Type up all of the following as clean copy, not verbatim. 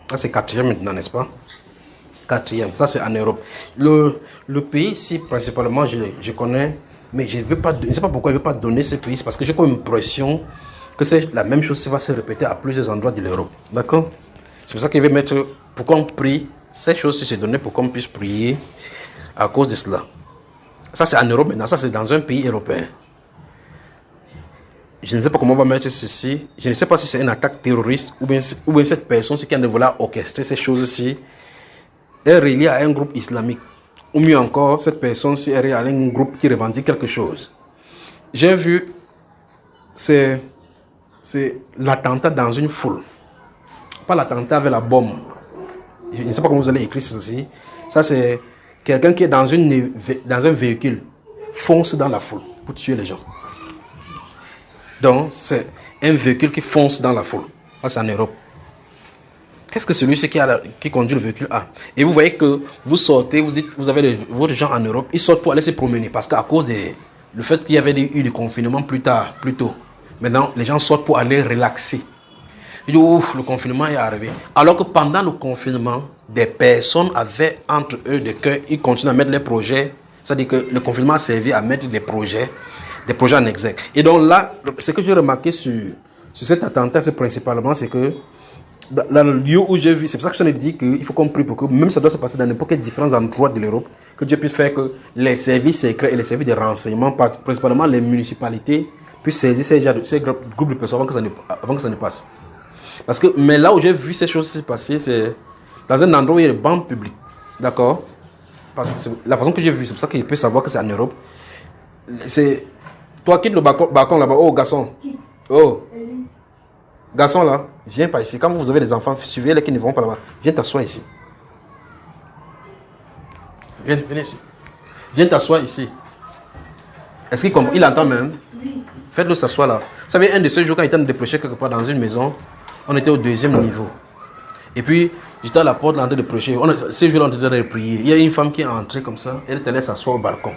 Ça, c'est quatrième maintenant, n'est-ce pas? Quatrième, ça c'est en Europe. Le pays ici, principalement, je connais, mais je ne veux pas, je ne sais pas pourquoi je ne veux pas donner ce pays, parce que j'ai comme l'impression que c'est la même chose qui va se répéter à plusieurs endroits de l'Europe. D'accord? C'est pour ça qu'il veut mettre, pourquoi on prie, ces choses-ci se donner pour qu'on puisse prier à cause de cela. Ça c'est en Europe maintenant, ça c'est dans un pays européen. Je ne sais pas comment on va mettre ceci. Je ne sais pas si c'est une attaque terroriste ou bien cette personne qui a de vouloir orchestrer ces choses-ci est reliée à un groupe islamique. Ou mieux encore, cette personne-ci est reliée à un groupe qui revendique quelque chose. J'ai vu, c'est l'attentat dans une foule. Pas l'attentat avec la bombe. Je ne sais pas comment vous allez écrire ceci. Ça, c'est quelqu'un qui est dans un véhicule, fonce dans la foule pour tuer les gens. Donc, c'est un véhicule qui fonce dans la foule. Ça, c'est en Europe. Qu'est-ce que celui-ci qui conduit le véhicule a? Et vous voyez que vous sortez, vous avez votre gens en Europe, ils sortent pour aller se promener. Parce qu'à cause du fait qu'il y avait eu du confinement plus tôt, maintenant, les gens sortent pour aller relaxer. Ils disent, ouf, le confinement est arrivé. Alors que pendant le confinement, des personnes avaient entre eux des cœurs, ils continuent à mettre les projets. C'est-à-dire que le confinement a servi à mettre des projets en exergue. Et donc là, ce que j'ai remarqué sur cet attentat, c'est principalement, c'est que dans le lieu où j'ai vu, c'est pour ça que je te dis qu'il faut qu'on prie pour que, même ça doit se passer dans n'importe quel différents endroits de l'Europe, que Dieu puisse faire que les services secrets et les services de renseignement, principalement les municipalités, puissent saisir ces groupes de personnes avant que ça ne passe. Parce que, mais là où j'ai vu ces choses se passer, c'est dans un endroit où il y a des banques publiques. D'accord? Parce que la façon que j'ai vu, c'est pour ça qu'il peut savoir que c'est en Europe. C'est. Toi, quitte le balcon là-bas. Oh, garçon. Oh. Garçon là, viens pas ici. Quand vous avez des enfants, suivez-les qui ne vont pas là-bas. Viens t'asseoir ici. Viens ici. Viens t'asseoir ici. Est-ce qu'il comprend? Il entend même? Oui. Faites-le s'asseoir là. Vous savez, un de ces jours, quand il était en train de prêcher quelque part dans une maison, on était au 2e niveau. Et puis, j'étais à la porte en train de prêcher. Ces jours-là, on était en train de prier. Il y a une femme qui est entrée comme ça. Elle était allée s'asseoir au balcon.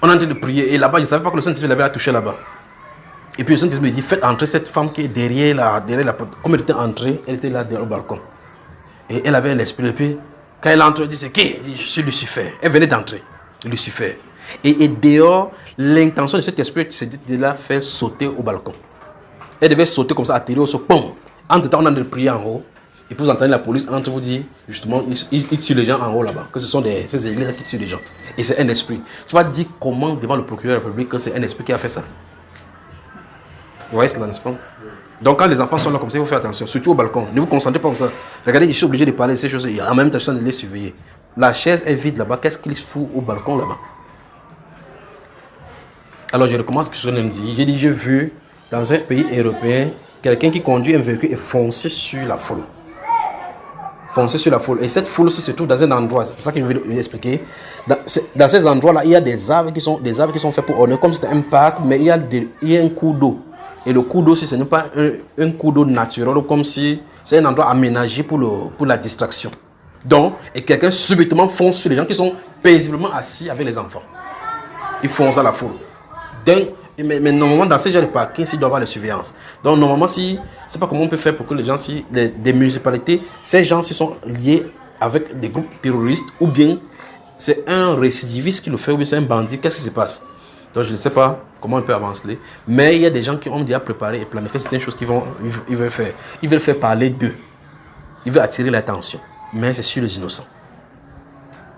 On est en train de prier. Et là-bas, je ne savais pas que le Saint-Esprit l'avait touché là-bas. Et puis le Saint-Esprit me dit, faites entrer cette femme qui est derrière la porte. Comme elle était entrée, elle était là derrière le balcon. Et elle avait l'esprit. Et puis, quand elle entre, elle dit, c'est qui? Elle dit, je suis Lucifer. Elle venait d'entrer. Lucifer. Et dehors, l'intention de cet esprit, c'était de la faire sauter au balcon. Elle devait sauter comme ça, atterrir au sol. Pom! Entre-temps, on est en train de prier en haut. Et puis vous entendez la police entre vous dire, justement, ils tuent les gens en haut là-bas. Que ce sont ces églises qui tuent les gens. Et c'est un esprit. Tu vas dire comment devant le procureur de la République que c'est un esprit qui a fait ça? Vous voyez cela, n'est-ce pas? Donc quand les enfants sont là comme ça, il faut faire attention. Surtout au balcon. Ne vous concentrez pas comme ça. Regardez, je suis obligé de parler de ces choses. Et en même temps, je suis en train de les surveiller. La chaise est vide là-bas. Qu'est-ce qu'il fout au balcon là-bas? Alors je recommence ce que je viens de dire. J'ai dit, j'ai vu dans un pays européen quelqu'un qui conduit un véhicule et foncer sur la foule. Foncer sur la foule. Et cette foule aussi se trouve dans un endroit. C'est pour ça que je vais vous expliquer. Dans ces endroits-là, il y a des arbres qui sont faits pour orner. Comme c'est un parc, mais il y a un cours d'eau. Et le cours d'eau, ce n'est pas un cours d'eau naturel, comme si c'est un endroit aménagé pour la distraction. Donc, et quelqu'un subitement fonce sur les gens qui sont paisiblement assis avec les enfants. Ils foncent à la foule. Donc, mais normalement, dans ces genres de parking, il doit y avoir la surveillance. Donc, normalement, si, c'est pas comment on peut faire pour que les gens, des municipalités, ces gens-ci sont liés avec des groupes terroristes, ou bien c'est un récidiviste qui le fait, ou bien c'est un bandit, qu'est-ce qui se passe? Donc, je ne sais pas comment on peut avancer. Mais il y a des gens qui ont déjà préparé et planifié certaines choses ils veulent faire. Ils veulent faire parler d'eux. Ils veulent attirer l'attention. Mais c'est sur les innocents.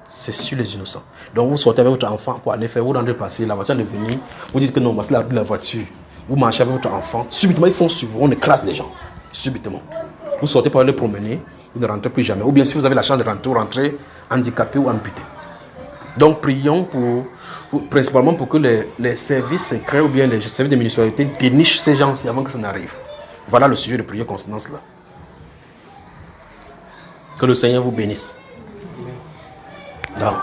C'est sur les innocents. Donc, vous sortez avec votre enfant pour aller faire, vous rendez passer, la voiture de venir, vous dites que non, c'est la voiture. Vous marchez avec votre enfant. Subitement, ils font suivre, on écrase les gens. Subitement. Vous sortez pour aller promener, vous ne rentrez plus jamais. Ou bien si vous avez la chance de rentrer, vous rentrez handicapé ou amputé. Donc, prions principalement pour que les services secrets ou bien les services de municipalité dénichent ces gens-ci avant que ça n'arrive. Voilà le sujet de prière concernant cela. Que le Seigneur vous bénisse. Donc.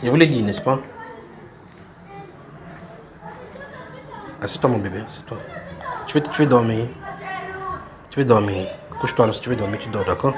Je vous l'ai dit, n'est-ce pas? Assieds-toi, mon bébé, assieds-toi. Tu veux dormir. Tu veux dormir. Couche-toi, si tu veux dormir, tu dors, d'accord?